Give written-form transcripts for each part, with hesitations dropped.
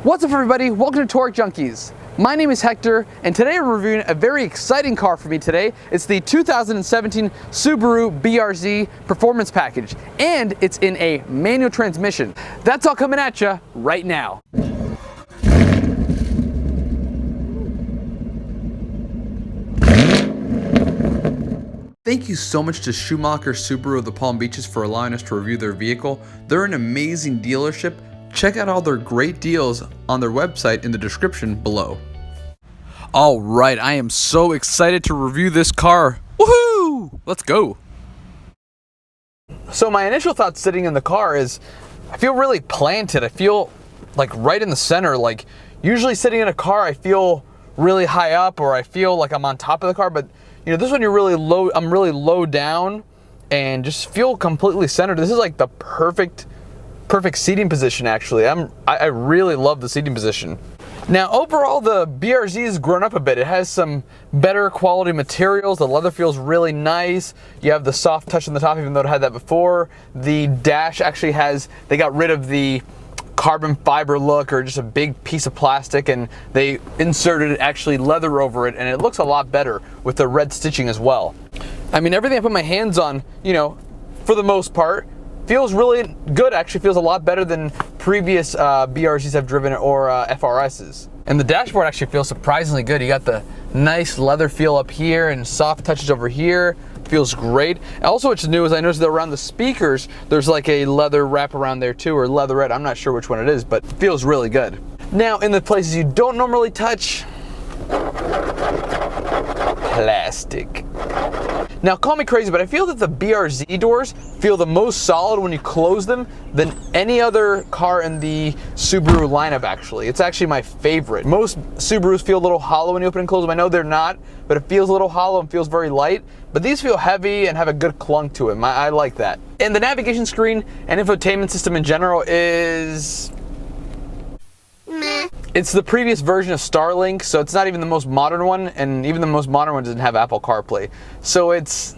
What's up everybody, welcome to Torque Junkies. My name is Hector and today I'm reviewing a very exciting car for me today. It's the 2017 Subaru BRZ Performance Package and it's in a manual transmission. That's all coming at you right now. Thank you so much to Schumacher Subaru of the Palm Beaches for allowing us to review their vehicle. They're an amazing dealership. Check out all their great deals on their website in the description below. All right, I am so excited to review this car. Woohoo! Let's go. So my initial thoughts sitting in the car is, I feel really planted. I feel like right in the center. Like usually sitting in a car, I feel really high up or I feel like I'm on top of the car, but you know, this one you're really low, I'm really low down and just feel completely centered. This is like the perfect seating position actually. I really love the seating position. Now overall the BRZ has grown up a bit. It has some better quality materials. The leather feels really nice. You have the soft touch on the top even though it had that before. The dash actually has, they got rid of the carbon fiber look or just a big piece of plastic and they inserted actually leather over it and it looks a lot better with the red stitching as well. I mean, everything I put my hands on, you know, for the most part, feels really good. Actually feels a lot better than previous BRZs I've driven or FRSs. And the dashboard actually feels surprisingly good. You got the nice leather feel up here and soft touches over here. Feels great. Also what's new is I noticed that around the speakers, there's like a leather wrap around there too, or leatherette. I'm not sure which one it is, but feels really good. Now in the places you don't normally touch, plastic. Now call me crazy, but I feel that the BRZ doors feel the most solid when you close them than any other car in the Subaru lineup actually. It's actually my favorite. Most Subarus feel a little hollow when you open and close them. I know they're not, but it feels a little hollow and feels very light. But these feel heavy and have a good clunk to them. I like that. And the navigation screen and infotainment system in general is meh. It's the previous version of Starlink, so it's not even the most modern one, and even the most modern one doesn't have Apple CarPlay. So it's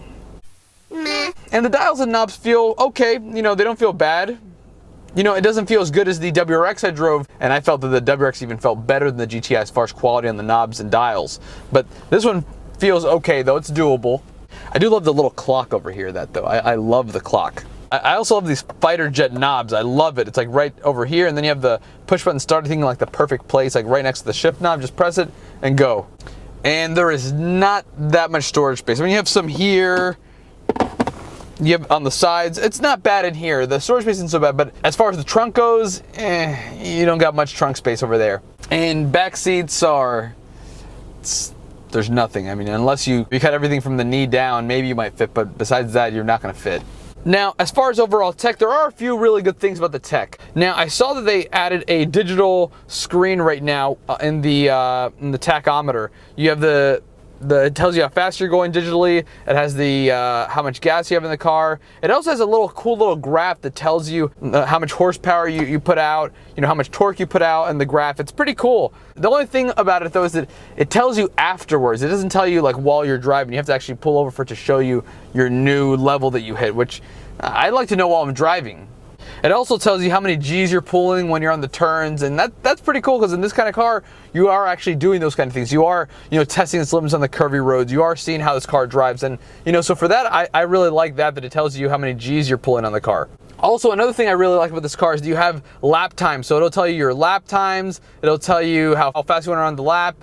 meh. And the dials and knobs feel okay, you know, they don't feel bad. You know, it doesn't feel as good as the WRX I drove, and I felt that the WRX even felt better than the GTI as far as quality on the knobs and dials. But this one feels okay though, it's doable. I do love the little clock over here though, I love the clock. I also love these fighter jet knobs. I love it. It's like right over here, and then you have the push button start thing in like the perfect place, like right next to the shift knob. Just press it and go. And there is not that much storage space. I mean, you have some here. You have on the sides. It's not bad in here. The storage space isn't so bad, but as far as the trunk goes, you don't got much trunk space over there. And back seats are, there's nothing. I mean, unless you cut everything from the knee down, maybe you might fit, but besides that, you're not gonna fit. Now, as far as overall tech, there are a few really good things about the tech. Now, I saw that they added a digital screen right now in the tachometer. You have it tells you how fast you're going digitally. It has the how much gas you have in the car. It also has a cool little graph that tells you how much horsepower you put out, you know, how much torque you put out in the graph. It's pretty cool. The only thing about it though is that it tells you afterwards. It doesn't tell you like while you're driving. You have to actually pull over for it to show you your new level that you hit, which I like to know while I'm driving. It also tells you how many G's you're pulling when you're on the turns, and that's pretty cool because in this kind of car, you are actually doing those kind of things. You are, you know, testing its limits on the curvy roads. You are seeing how this car drives, and you know, so for that, I really like that it tells you how many G's you're pulling on the car. Also, another thing I really like about this car is you have lap time, so it'll tell you your lap times. It'll tell you how fast you went around the lap.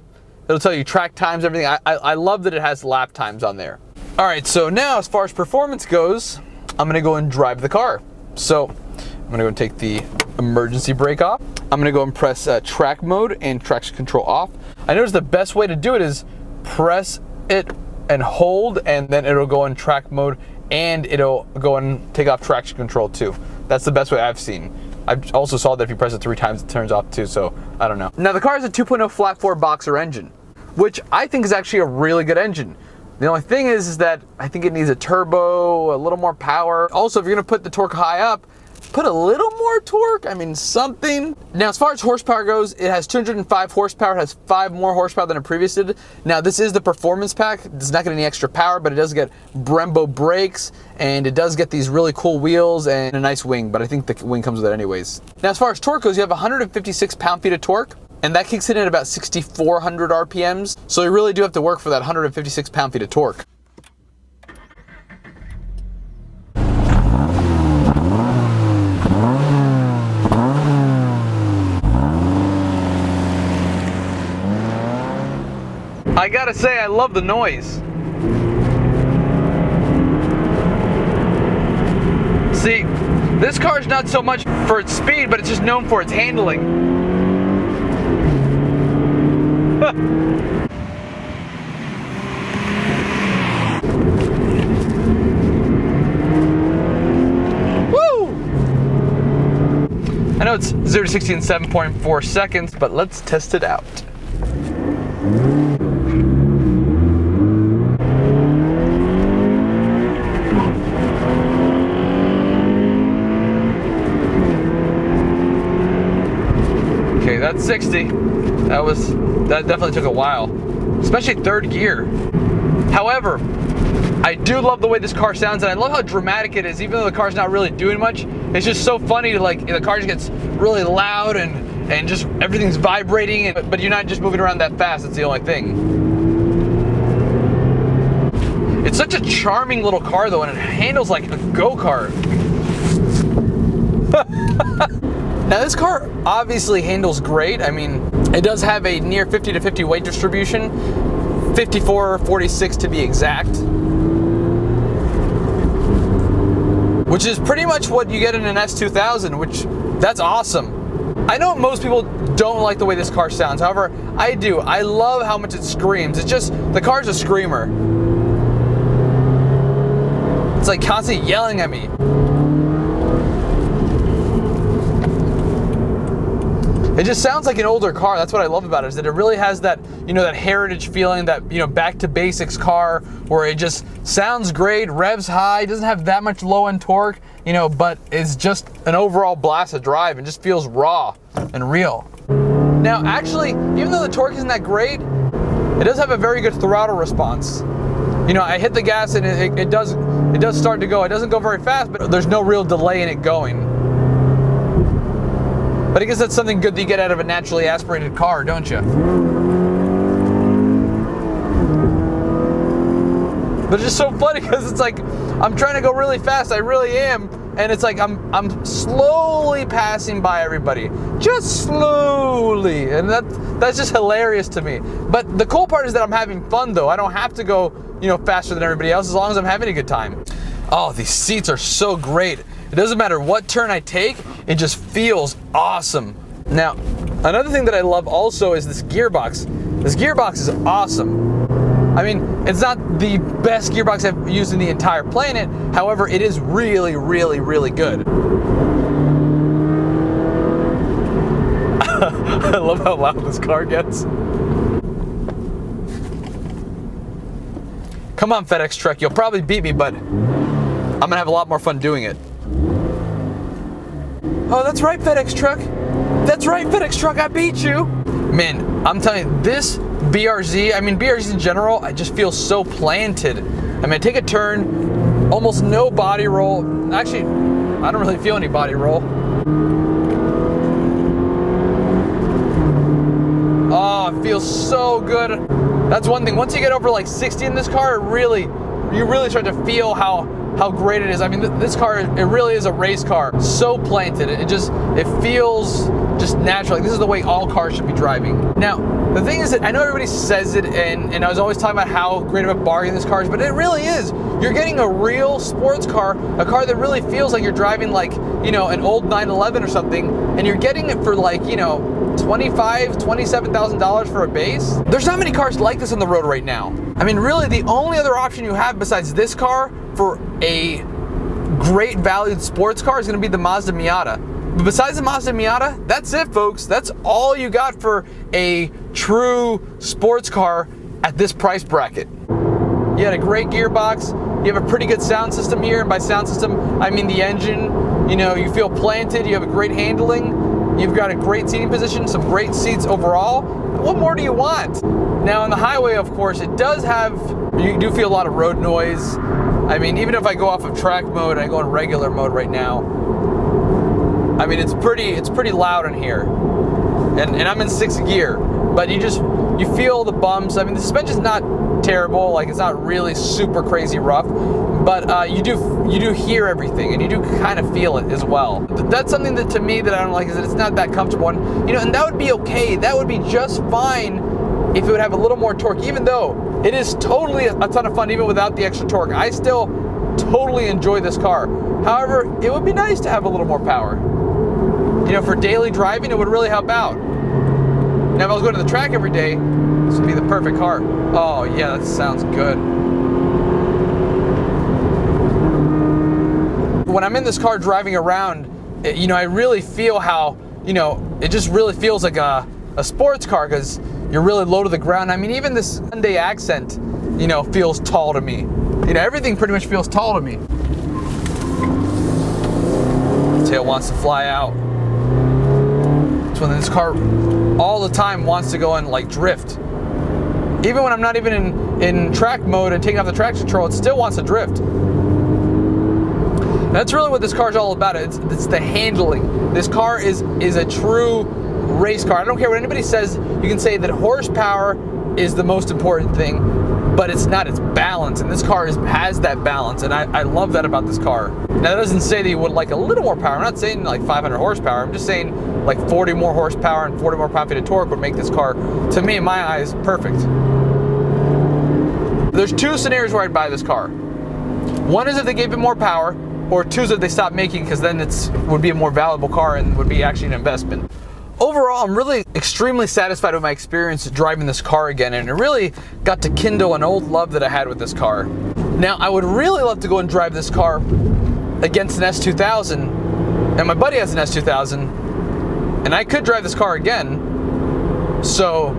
It'll tell you track times, everything. I love that it has lap times on there. All right, so now as far as performance goes, I'm gonna go and drive the car. So I'm gonna go and take the emergency brake off. I'm gonna go and press track mode and traction control off. I noticed the best way to do it is press it and hold, and then it'll go in track mode and it'll go and take off traction control too. That's the best way I've seen. I also saw that if you press it 3 times, it turns off too, so I don't know. Now the car is a 2.0 flat 4 boxer engine, which I think is actually a really good engine. The only thing is that I think it needs a turbo, a little more power. Also, if you're gonna put the torque high up, put a little more torque. I mean, something. Now, as far as horsepower goes, it has 205 horsepower. It has 5 more horsepower than it previously did. Now, this is the performance pack. It does not get any extra power, but it does get Brembo brakes, and it does get these really cool wheels and a nice wing, but I think the wing comes with it anyways. Now, as far as torque goes, you have 156 pound-feet of torque, and that kicks in at about 6,400 RPMs. So you really do have to work for that 156 pound-feet of torque. I gotta say, I love the noise. See, this car is not so much for its speed, but it's just known for its handling. Woo! I know it's 0 to 60 in 7.4 seconds, but let's test it out. Okay, that's 60. That definitely took a while, especially third gear. However, I do love the way this car sounds, and I love how dramatic it is, even though the car's not really doing much. It's just so funny to, like, the car just gets really loud and just everything's vibrating, but you're not just moving around that fast. It's the only thing. It's such a charming little car though, and it handles like a go-kart. Now, this car obviously handles great. I mean, it does have a near 50 to 50 weight distribution, 54/46 to be exact, which is pretty much what you get in an S2000, which, that's awesome. I know most people don't like the way this car sounds. However, I do. I love how much it screams. It's just, the car's a screamer. It's like constantly yelling at me. It just sounds like an older car. That's what I love about it, is that it really has that, you know, that heritage feeling, that, you know, back to basics car, where it just sounds great, revs high, doesn't have that much low end torque, you know, but it's just an overall blast to drive and just feels raw and real. Now, actually, even though the torque isn't that great, it does have a very good throttle response. You know, I hit the gas and it does start to go. It doesn't go very fast, but there's no real delay in it going. But I guess that's something good that you get out of a naturally aspirated car, don't you? But it's just so funny because it's like, I'm trying to go really fast, I really am, and it's like I'm slowly passing by everybody. Just slowly. And that's just hilarious to me. But the cool part is that I'm having fun though. I don't have to go, you know, faster than everybody else as long as I'm having a good time. Oh, these seats are so great. It doesn't matter what turn I take, it just feels awesome. Now, another thing that I love also is this gearbox. This gearbox is awesome. I mean, it's not the best gearbox I've used in the entire planet. However, it is really, really, really good. I love how loud this car gets. Come on, FedEx truck, you'll probably beat me, but I'm gonna have a lot more fun doing it. Oh, that's right, FedEx truck. That's right, FedEx truck, I beat you. Man, I'm telling you, this BRZ, I mean, BRZs in general, I just feel so planted. I mean, I take a turn, almost no body roll. Actually, I don't really feel any body roll. Oh, it feels so good. That's one thing. Once you get over like 60 in this car, you really start to feel how great it is. I mean, this car, it really is a race car. So planted. It feels just natural. Like, this is the way all cars should be driving. Now, the thing is that I know everybody says it, and I was always talking about how great of a bargain this car is, but it really is. You're getting a real sports car, a car that really feels like you're driving like, you know, an old 911 or something, and you're getting it for like, you know, $25,000, $27,000 for a base. There's not many cars like this on the road right now. I mean, really, the only other option you have besides this car for a great valued sports car is going to be the Mazda Miata. But besides the Mazda Miata, that's it, folks. That's all you got for a true sports car at this price bracket. You had a great gearbox. You have a pretty good sound system here, and by sound system, I mean the engine. You know, you feel planted, you have a great handling, you've got a great seating position, some great seats overall. What more do you want? Now on the highway, of course, it does have, you do feel a lot of road noise. I mean, even if I go off of track mode, I go in regular mode right now. I mean, it's pretty loud in here. And I'm in 6th gear, but you feel the bumps. I mean, the suspension's not terrible, like it's not really super crazy rough, but you do hear everything, and you do kind of feel it as well. That's something that to me that I don't like, is that it's not that comfortable, and you know, and that would be okay. That would be just fine if it would have a little more torque, even though it is totally a ton of fun even without the extra torque. I still totally enjoy this car. However, it would be nice to have a little more power. You know, for daily driving, it would really help out. Now, if I was going to the track every day, this would be the perfect car. Oh yeah, that sounds good. When I'm in this car driving around, you know, I really feel how, you know, it just really feels like a sports car, because you're really low to the ground. I mean, even this Hyundai Accent, you know, feels tall to me. You know, everything pretty much feels tall to me. Tail wants to fly out. It's when this car all the time wants to go and like drift. Even when I'm not even in track mode and taking off the traction control, it still wants to drift. And that's really what this car is all about. It's the handling. This car is a true race car. I don't care what anybody says. You can say that horsepower is the most important thing, but it's not. It's balance, and this car has that balance, and I love that about this car. Now, that doesn't say that you would like a little more power. I'm not saying like 500 horsepower. I'm just saying like 40 more horsepower and 40 more pound-feet of torque would make this car, to me, in my eyes, perfect. There's two scenarios where I'd buy this car. One is if they gave it more power, or two is if they stopped making, because then it would be a more valuable car and would be actually an investment. Overall, I'm really extremely satisfied with my experience driving this car again, and it really got to kindle an old love that I had with this car. Now, I would really love to go and drive this car against an S2000, and my buddy has an S2000, and I could drive this car again. So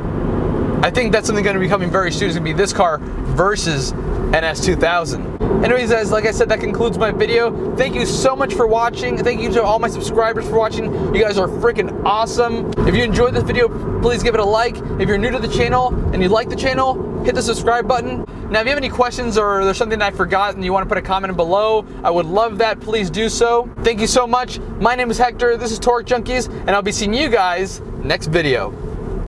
I think that's something going to be coming very soon. It's going to be this car versus an S2000. Anyways, guys, like I said, that concludes my video. Thank you so much for watching. Thank you to all my subscribers for watching. You guys are freaking awesome. If you enjoyed this video, please give it a like. If you're new to the channel and you like the channel, hit the subscribe button. Now, if you have any questions or there's something I forgot and you want to put a comment below, I would love that. Please do so. Thank you so much. My name is Hector. This is Torque Junkies, and I'll be seeing you guys next video.